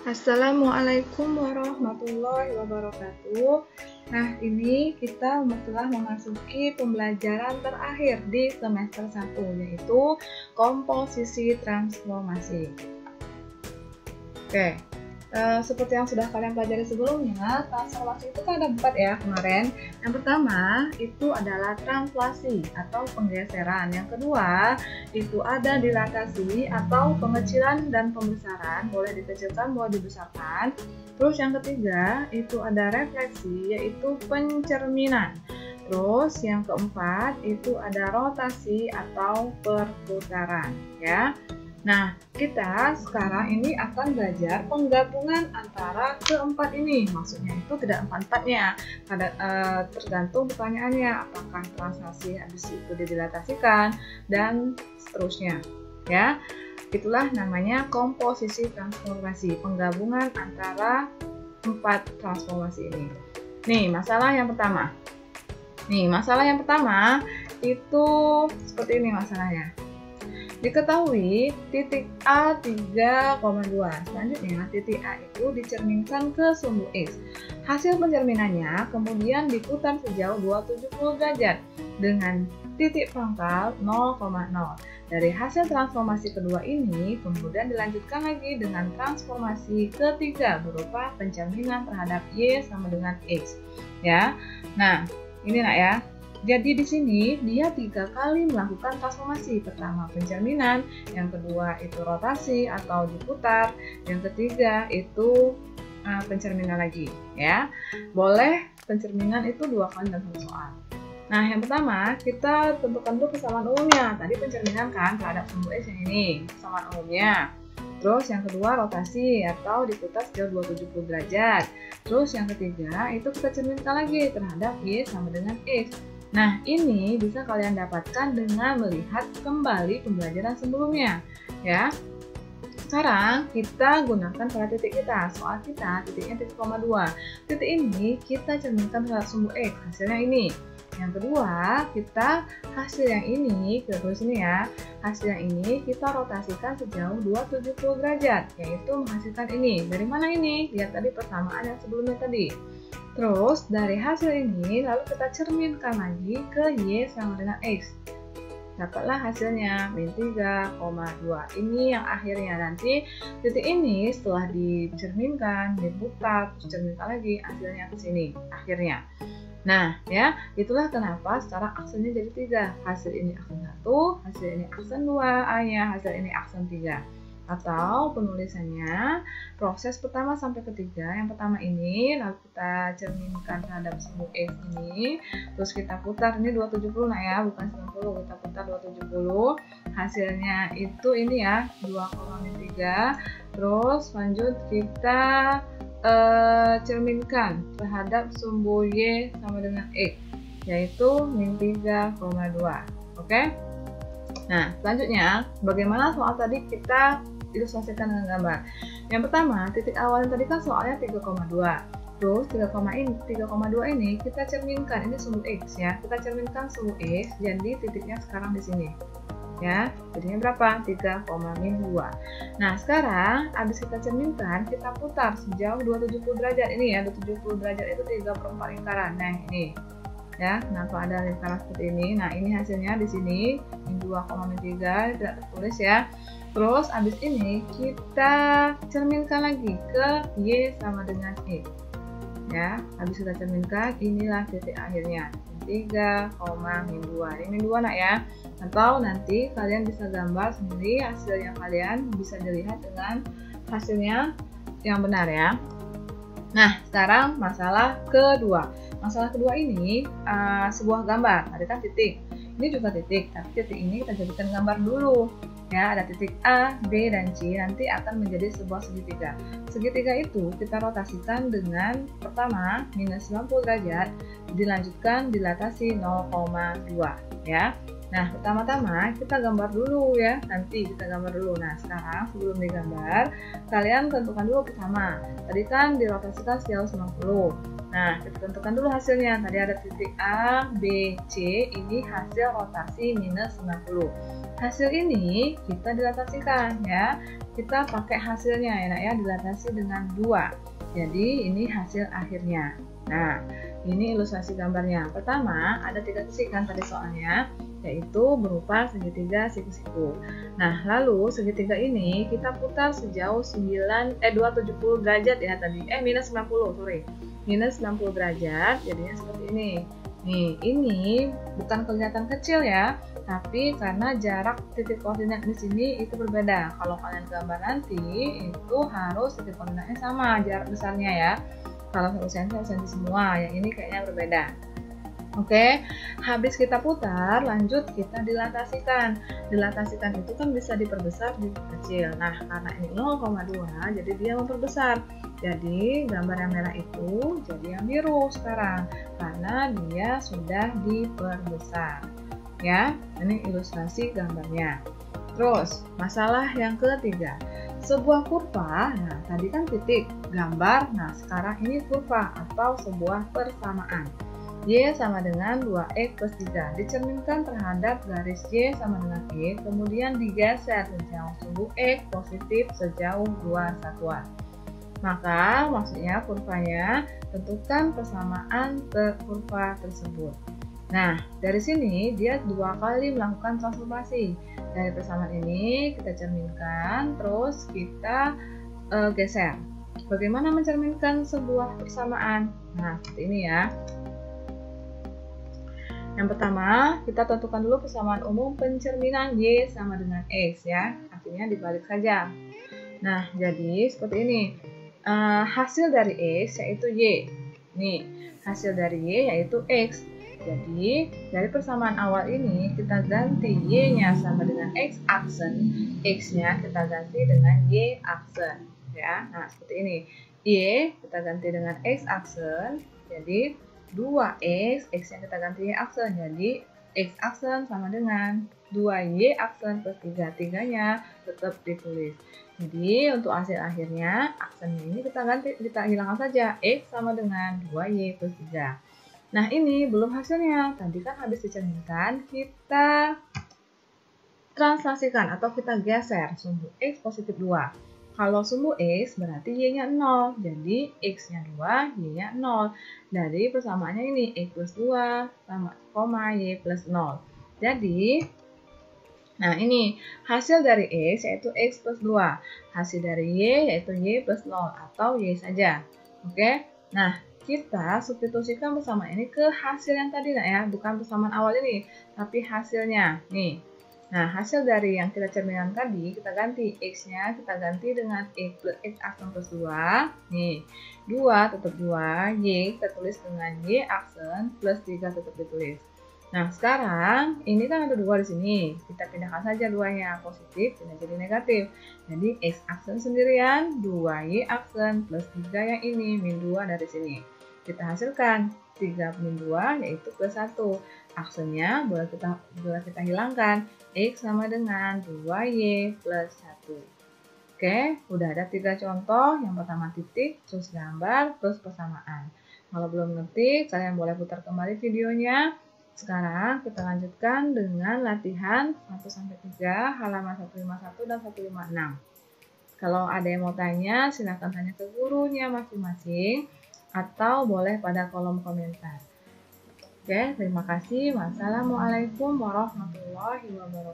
Assalamualaikum warahmatullahi wabarakatuh. Nah, ini kita telah memasuki pembelajaran terakhir di semester 1, yaitu komposisi transformasi. Oke, seperti yang sudah kalian pelajari sebelumnya, transformasi itu kan ada 4 ya kemarin. Yang pertama itu adalah translasi atau penggeseran. Yang kedua itu ada dilatasi atau pengecilan dan pembesaran, boleh dikecilkan, boleh dibesarkan. Terus yang ketiga itu ada refleksi, yaitu pencerminan. Terus yang keempat itu ada rotasi atau perputaran ya. Nah, kita sekarang ini akan belajar penggabungan antara keempat ini. Maksudnya itu tidak empat-empatnya, tergantung pertanyaannya, apakah translasi habis itu didilatasikan dan seterusnya ya. Itulah namanya komposisi transformasi, penggabungan antara 4 transformasi ini. Nih, masalah yang pertama itu seperti ini masalahnya. Diketahui titik A 3,2. Selanjutnya titik A itu dicerminkan ke sumbu X. Hasil pencerminannya kemudian diputar sejauh 270 derajat dengan titik pangkal 0,0. Dari hasil transformasi kedua ini kemudian dilanjutkan lagi dengan transformasi ketiga berupa pencerminan terhadap Y sama dengan X ya. Nah, ini nak ya. Jadi di sini dia 3 kali melakukan transformasi. Pertama pencerminan, yang kedua itu rotasi atau diputar, yang ketiga itu pencerminan lagi ya. Boleh pencerminan itu 2 kali dalam satu soal. Nah, yang pertama kita tentukan dulu persamaan umumnya. Tadi pencerminan kan terhadap sumbu X yang ini, persamaan umumnya. Terus yang kedua rotasi atau diputar sejauh 270 derajat. Terus yang ketiga itu kita cerminkan lagi terhadap Y sama dengan X. Nah, ini bisa kalian dapatkan dengan melihat kembali pembelajaran sebelumnya ya. Sekarang kita gunakan pada titik kita. Soal kita titiknya titik koma 2. Titik ini kita cerminkan terhadap sumbu X, hasilnya ini. Yang kedua, kita hasil yang ini, terus ini ya, hasil yang ini kita rotasikan sejauh 270 derajat, yaitu menghasilkan ini. Dari mana ini? Lihat tadi persamaan yang sebelumnya tadi. Terus dari hasil ini lalu kita cerminkan lagi ke Y sama dengan X. Dapatlah hasilnya min 3,2. Ini yang akhirnya nanti titik ini setelah dicerminkan, diputar, terus cerminkan lagi, hasilnya ke sini akhirnya. Nah ya, itulah kenapa sekarang aksennya jadi 3. Hasil ini aksen 1, hasil ini aksen 2, A-nya, hasil ini aksen 3. Atau penulisannya proses pertama sampai ketiga. Yang pertama ini lalu kita cerminkan terhadap sumbu X ini, terus kita putar, ini 270 nah ya, bukan 90, kita putar 270, hasilnya itu ini ya 2,3. Terus lanjut kita cerminkan terhadap sumbu Y sama dengan X, yaitu min 3,2. Oke. Nah, selanjutnya bagaimana soal tadi kita ilustrasikan dengan gambar. Yang pertama, titik awal yang tadi kan soalnya 3,2. Terus 3,2 ini kita cerminkan, ini sumbu X ya. Kita cerminkan sumbu X, jadi titiknya sekarang di sini. Ya, titiknya berapa? 3,-2. Nah, sekarang habis kita cerminkan, kita putar sejauh 270 derajat. Ini ya, 270 derajat itu 3/4 lingkaran. Nah, ini. Ya, kenapa ada lingkaran seperti ini? Nah, ini hasilnya di sini, min 2,3 tidak tertulis ya. Terus abis ini kita cerminkan lagi ke Y sama dengan X ya. Habis kita cerminkan, inilah titik akhirnya 3,-2. Ini min 2 nak ya. Atau nanti kalian bisa gambar sendiri hasil yang kalian bisa dilihat dengan hasilnya yang benar ya. Nah, sekarang masalah kedua. Masalah kedua ini sebuah gambar. Tadi kan titik, ini juga titik, tapi titik ini kita jadikan gambar dulu ya. Ada titik A, B, dan C, nanti akan menjadi sebuah segitiga. Segitiga itu kita rotasikan dengan pertama minus 90 derajat, dilanjutkan dilatasi 0,2 ya. Nah, pertama-tama kita gambar dulu ya, nanti kita gambar dulu. Nah, sekarang sebelum digambar, kalian tentukan dulu pertama. Tadi kan dirotasikan sejauh 90. Nah, kita tentukan dulu hasilnya. Tadi ada titik A, B, C, ini hasil rotasi minus 90. Hasil ini kita dilatasikan ya. Kita pakai hasilnya ya, nak ya, dilatasi dengan 2. Jadi ini hasil akhirnya. Nah, ini ilustrasi gambarnya. Pertama, ada 3 sisi kan tadi soalnya, yaitu berupa segitiga siku-siku. Nah, lalu segitiga ini kita putar sejauh 270 derajat ya tadi. Minus 90, sorry. Minus 60 derajat, jadinya seperti ini. Nih, ini bukan kelihatan kecil ya, tapi karena jarak titik koordinat di sini itu berbeda. Kalau kalian gambar nanti, itu harus titik koordinatnya sama, jarak besarnya ya. Kalau 1 cm, 1 cm semua, yang ini kayaknya berbeda. Oke, habis kita putar, lanjut kita dilatasikan. Dilatasikan itu kan bisa diperbesar, diperkecil. Nah, karena ini 0,2, jadi dia memperbesar. Jadi, gambar yang merah itu jadi yang biru sekarang, karena dia sudah diperbesar. Ya, ini ilustrasi gambarnya. Terus, masalah yang ketiga. Sebuah kurva, nah tadi kan titik, gambar, nah sekarang ini kurva atau sebuah persamaan. Y sama dengan 2X plus 3 dicerminkan terhadap garis Y sama dengan E, kemudian digeser sejauh sumbu X positif sejauh 2 satuan. Maka maksudnya kurvanya tentukan persamaan kurva tersebut. Nah, dari sini dia 2 kali melakukan transformasi. Dari persamaan ini kita cerminkan, terus kita geser. Bagaimana mencerminkan sebuah persamaan? Nah, seperti ini ya. Yang pertama, kita tentukan dulu persamaan umum pencerminan Y sama dengan X ya. Artinya dibalik saja. Nah, jadi seperti ini. Hasil dari X yaitu Y. Nih, hasil dari Y yaitu X. Jadi, dari persamaan awal ini kita ganti Y-nya sama dengan X aksen, X-nya kita ganti dengan Y aksen ya. Nah, seperti ini. Y kita ganti dengan X aksen. Jadi 2X, X-nya kita ganti Y aksen, jadi X aksen sama dengan 2Y aksen plus 3, 3-nya tetap ditulis. Jadi untuk hasil akhirnya, aksennya ini kita hilangkan saja, X sama dengan 2Y plus 3. Nah ini belum hasilnya, tadi kan habis dicerminkan, kita translasikan atau kita geser sumbu X positif 2. Kalau sumbu X berarti Y-nya 0, jadi X-nya 2, Y-nya 0. Dari persamaannya ini, X plus 2 sama koma Y plus 0. Jadi, nah ini hasil dari X yaitu X plus 2. Hasil dari Y yaitu Y plus 0 atau Y saja. Oke, nah kita substitusikan persamaan ini ke hasil yang tadi nah ya, bukan persamaan awal ini, tapi hasilnya. Nih. Nah, hasil dari yang kita cerminkan tadi, kita ganti X-nya, kita ganti dengan X aksen plus 2. Nih, 2 tetap 2, Y kita tulis dengan Y aksen plus 3 tetap ditulis. Nah, sekarang ini kan ada 2 di sini. Kita pindahkan saja 2-nya positif, tidak jadi negatif. Jadi, X aksen sendirian, 2Y aksen plus 3 yang ini, min 2 dari sini. Kita hasilkan 3 min 2 yaitu plus 1. Aksennya boleh kita hilangkan. X sama dengan 2Y plus 1. Oke, udah ada 3 contoh. Yang pertama titik, terus gambar, terus persamaan. Kalau belum ngerti, kalian boleh putar kembali videonya. Sekarang kita lanjutkan dengan latihan 1-3, halaman 151 dan 156. Kalau ada yang mau tanya, silahkan tanya ke gurunya masing-masing atau boleh pada kolom komentar. Oke, terima kasih. Wassalamualaikum warahmatullahi wabarakatuh.